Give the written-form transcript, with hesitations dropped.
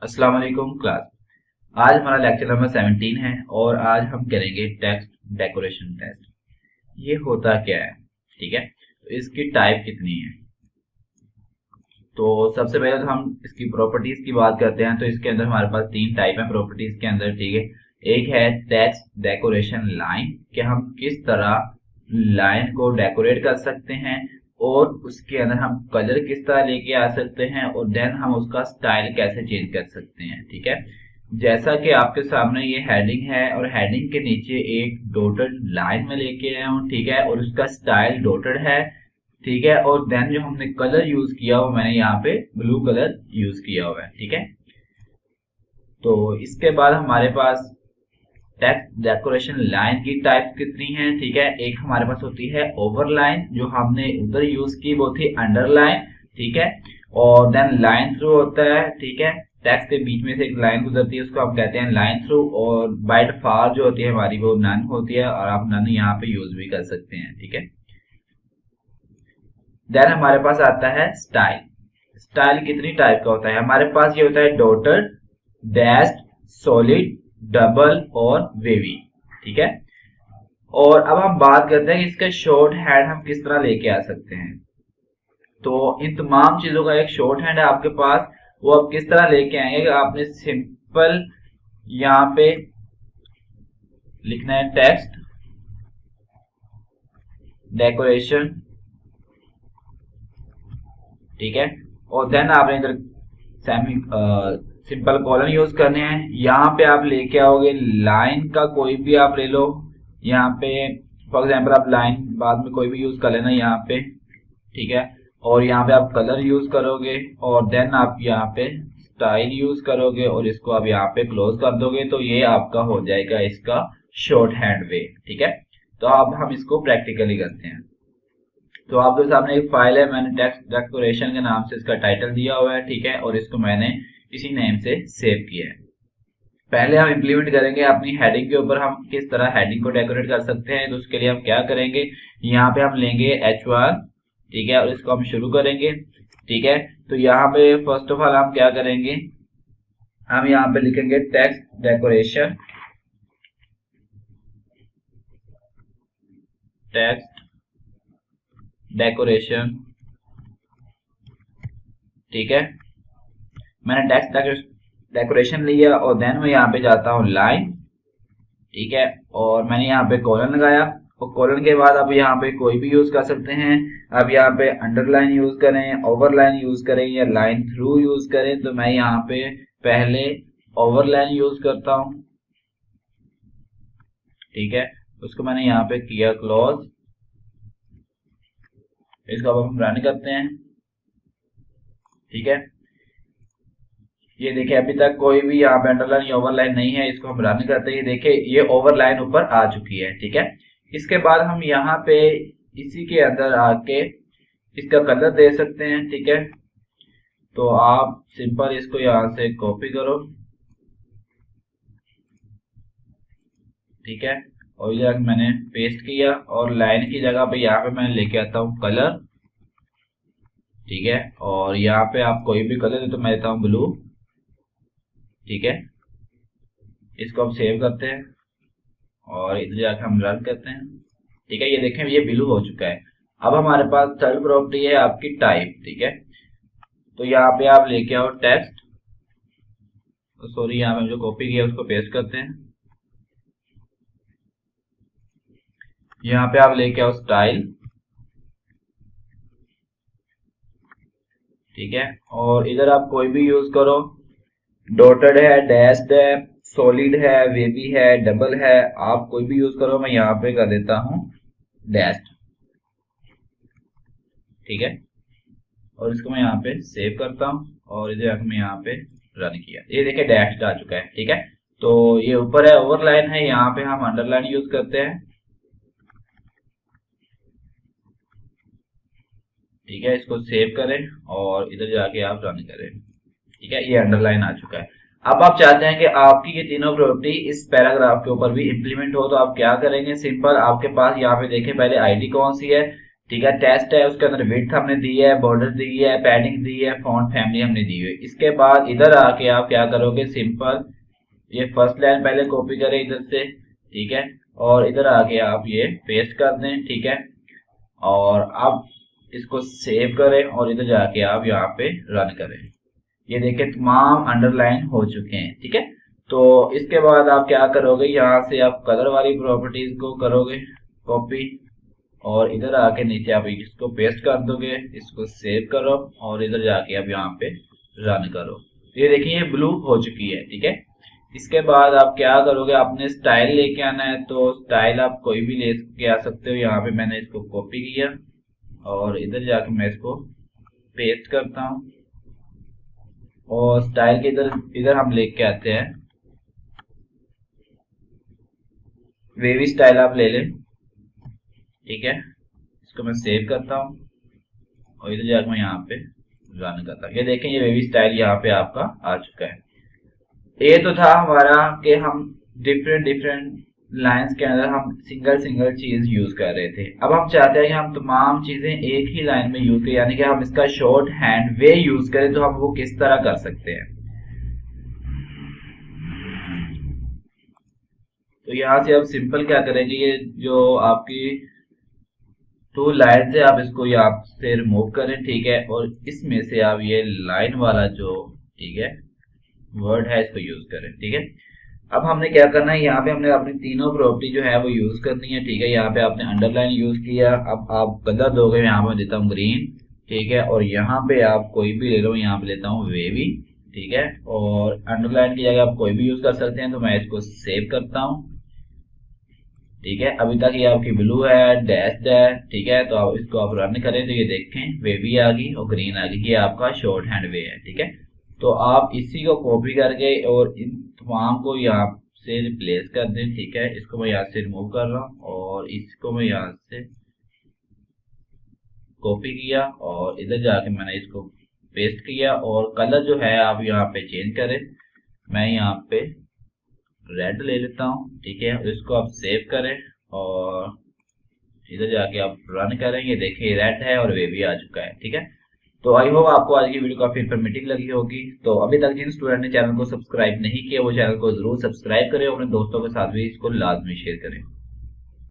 अस्सलाम वालेकुम क्लास। आज हमारा लेक्चर नंबर 17 है और आज हम करेंगे टेक्स्ट डेकोरेशन टेस्ट। ये होता क्या है, ठीक है, तो इसकी टाइप कितनी है। तो सबसे पहले तो हम इसकी प्रॉपर्टीज की बात करते हैं। तो इसके अंदर हमारे पास तीन टाइप है प्रॉपर्टीज के अंदर, ठीक है। एक है टेक्स्ट डेकोरेशन लाइन, कि हम किस तरह लाइन को डेकोरेट कर सकते हैं और उसके अंदर हम कलर किस तरह लेके आ सकते हैं और देन हम उसका स्टाइल कैसे चेंज कर सकते हैं, ठीक है। जैसा कि आपके सामने ये हेडिंग है और हेडिंग के नीचे एक डॉटेड लाइन में लेके आया हूँ, ठीक है, और उसका स्टाइल डॉटेड है, ठीक है। और देन जो हमने कलर यूज किया वो मैंने यहाँ पे ब्लू कलर यूज किया हुआ है, ठीक है। तो इसके बाद हमारे पास टेक्स्ट डेकोरेशन लाइन की टाइप कितनी है, ठीक है। एक हमारे पास होती है ओवरलाइन, जो हमने उधर यूज की वो थी अंडरलाइन, ठीक है। और देन लाइन थ्रू होता है, ठीक है, टेक्स्ट के बीच में से एक लाइन गुजरती है, उसको हम कहते हैं लाइन थ्रू। और बाय डिफॉल्ट जो होती है हमारी वो नन होती है और आप नन यहाँ पे यूज भी कर सकते हैं, ठीक है। देन हमारे पास आता है स्टाइल। स्टाइल कितनी टाइप का होता है हमारे पास, ये होता है डॉटेड, डैश्ड, सॉलिड, डबल और वेवी, ठीक है। और अब हम बात करते हैं कि इसका शॉर्ट हैंड हम किस तरह लेके आ सकते हैं। तो इन तमाम चीजों का एक शॉर्ट हैंड है आपके पास, वो आप किस तरह लेके आएंगे कि आपने सिंपल यहाँ पे लिखना है टेक्स्ट डेकोरेशन, ठीक है। और देन आपने इधर सेमी सिंपल कॉलन यूज करने हैं। यहाँ पे आप लेके आओगे लाइन का कोई भी आप ले लो, यहाँ पे फॉर एग्जांपल आप लाइन बाद में कोई भी यूज कर लेना यहाँ पे, ठीक है। और यहाँ पे आप कलर यूज करोगे और देन आप यहाँ पे स्टाइल यूज करोगे और इसको आप यहाँ पे क्लोज कर दोगे, तो ये आपका हो जाएगा इसका शॉर्ट हैंड वे, ठीक है। तो अब हम इसको प्रैक्टिकली करते हैं। तो आपके सामने एक फाइल है, मैंने टेक्स्ट डेकोरेशन के नाम से इसका टाइटल दिया हुआ है, ठीक है, और इसको मैंने इसी नेम से सेव किया है। पहले हम इंप्लीमेंट करेंगे अपनी हेडिंग के ऊपर, हम किस तरह हेडिंग को डेकोरेट कर सकते हैं। तो उसके लिए हम क्या करेंगे, यहाँ पे हम लेंगे H1, ठीक है, और इसको हम शुरू करेंगे, ठीक है। तो यहाँ पे फर्स्ट ऑफ ऑल हम क्या करेंगे, हम यहाँ पे लिखेंगे टेक्स्ट डेकोरेशन, टेक्स्ट डेकोरेशन, ठीक है। मैंने टेक्स्ट डेकोरेशन लिया और देन मैं यहाँ पे जाता हूँ लाइन, ठीक है, और मैंने यहाँ पे कॉलन लगाया। और कॉलन के बाद अब यहाँ पे कोई भी यूज कर सकते हैं। अब यहाँ पे अंडरलाइन यूज करें, ओवरलाइन यूज करें या लाइन थ्रू यूज करें, तो मैं यहाँ पे पहले ओवरलाइन यूज करता हूँ, ठीक है। उसको मैंने यहाँ पे किया क्लोज। इसको अब हम रन करते हैं, ठीक है। ये देखिए अभी तक कोई भी यहाँ पे अंडरलाइन या ओवरलाइन नहीं है। इसको हम रन करते हैं, देखिए ये ओवरलाइन ऊपर आ चुकी है, ठीक है। इसके बाद हम यहाँ पे इसी के अंदर आके इसका कलर दे सकते हैं, ठीक है। तो आप सिंपल इसको यहाँ से कॉपी करो, ठीक है, और इधर मैंने पेस्ट किया और लाइन की जगह पे यहाँ पे मैं लेके आता हूँ कलर, ठीक है। और यहाँ पे आप कोई भी कलर दे, तो मैं देता हूँ ब्लू, ठीक है। इसको हम सेव करते हैं और इधर जाकर हम रन करते हैं, ठीक है। ये देखें ये ब्लू हो चुका है। अब हमारे पास थर्ड प्रॉपर्टी है आपकी टाइप, ठीक है। तो यहाँ पे आप लेके आओ टेक्स्ट, सॉरी यहाँ पे जो कॉपी किया उसको पेस्ट करते हैं। यहाँ पे आप लेके आओ स्टाइल, ठीक है। और इधर आप कोई भी यूज करो, डॉटेड है, डैश्ड है, सॉलिड है, वेवी है, डबल है, आप कोई भी यूज करो। मैं यहाँ पे कर देता हूँ डैश्ड, ठीक है। और इसको मैं यहाँ पे सेव करता हूँ और इधर मैं यहाँ पे रन किया, ये देखिए डैश्ड आ चुका है, ठीक है। तो ये ऊपर है ओवरलाइन है, यहाँ पे हम अंडरलाइन यूज करते हैं, ठीक है। इसको सेव करें और इधर जाके आप रन करें, ठीक है। ये अंडरलाइन आ चुका है। अब आप चाहते हैं कि आपकी ये तीनों प्रॉपर्टी इस पैराग्राफ के ऊपर भी इंप्लीमेंट हो, तो आप क्या करेंगे, सिंपल आपके पास यहाँ पे देखें पहले आईडी कौन सी है, ठीक है। टेस्ट है, उसके अंदर विड्थ हमने दी है, बॉर्डर दी है, पैडिंग दी है, फॉन्ट फैमिली हमने दी है। इसके बाद इधर आके आप क्या करोगे, सिंपल ये फर्स्ट लाइन पहले कॉपी करें इधर से, ठीक है, और इधर आके आप ये पेस्ट कर दें, ठीक है, और अब इसको सेव करें और इधर जाके आप यहाँ पे रन करें। ये देखिए तमाम अंडरलाइन हो चुके हैं, ठीक है। तो इसके बाद आप क्या करोगे, यहाँ से आप कलर वाली प्रॉपर्टीज को करोगे कॉपी और इधर आके नीचे आप इसको पेस्ट कर दोगे, इसको सेव करो और इधर जाके आप यहाँ पे रन करो। ये देखिए ये ब्लू हो चुकी है, ठीक है। इसके बाद आप क्या करोगे, आपने स्टाइल लेके आना है, तो स्टाइल आप कोई भी लेके आ सकते हो। यहाँ पे मैंने इसको कॉपी किया और इधर जाके मैं इसको पेस्ट करता हूँ और स्टाइल के इधर हम लेके आते हैं वेवी स्टाइल, आप ले लें, ठीक है। इसको मैं सेव करता हूँ और इधर जाकर मैं यहाँ पे रन करता हूँ। ये देखें ये वेवी स्टाइल यहाँ पे आपका आ चुका है। ये तो था हमारा कि हम डिफरेंट लाइंस के अंदर हम सिंगल चीज यूज कर रहे थे। अब हम चाहते हैं कि हम तमाम चीजें एक ही लाइन में यूज करें, यानी कि हम इसका शॉर्ट हैंड वे यूज करें। तो हम वो किस तरह कर सकते हैं, तो यहाँ से आप सिंपल क्या करेंगे, ये जो आपकी टू लाइन है आप इसको यहाँ से रिमूव करें, ठीक है, और इसमें से आप ये लाइन वाला जो, ठीक है, वर्ड है इसको यूज करें, ठीक है। अब हमने क्या करना है, यहाँ पे हमने अपनी तीनों प्रॉपर्टी जो है वो यूज करनी है, ठीक है। यहाँ पे आपने अंडरलाइन यूज किया, अब आप कलर दोगे, यहाँ पे देता हूँ ग्रीन, ठीक है, और यहाँ पे आप कोई भी ले लो, यहाँ पे लेता हूँ वेवी, ठीक है, और अंडरलाइन की जगह आप कोई भी यूज कर सकते हैं। तो मैं इसको सेव करता हूँ, ठीक है। अभी तक ये आपकी ब्लू है, डैश्ड है, ठीक है। तो आप इसको आप रन करें तो ये देखें वेवी आ गई और ग्रीन आ गई, ये आपका शॉर्ट हैंड वे है, ठीक है। तो आप इसी को कॉपी करके और इन तमाम को यहाँ से रिप्लेस कर दें, ठीक है। इसको मैं यहाँ से रिमूव कर रहा हूँ और इसको मैं यहाँ से कॉपी किया और इधर जाके मैंने इसको पेस्ट किया और कलर जो है आप यहाँ पे चेंज करें। मैं यहाँ पे रेड ले लेता हूँ, ठीक है, इसको आप सेव करें और इधर जाके आप रन करें। ये देखिए रेड है और वे भी आ चुका है, ठीक है। तो आई होप आपको आज की वीडियो काफी इन्फॉर्मेटिव लगी होगी। तो अभी तक जिन स्टूडेंट ने चैनल को सब्सक्राइब नहीं किया वो चैनल को जरूर सब्सक्राइब करें और अपने दोस्तों के साथ भी इसको लाजमी शेयर करें।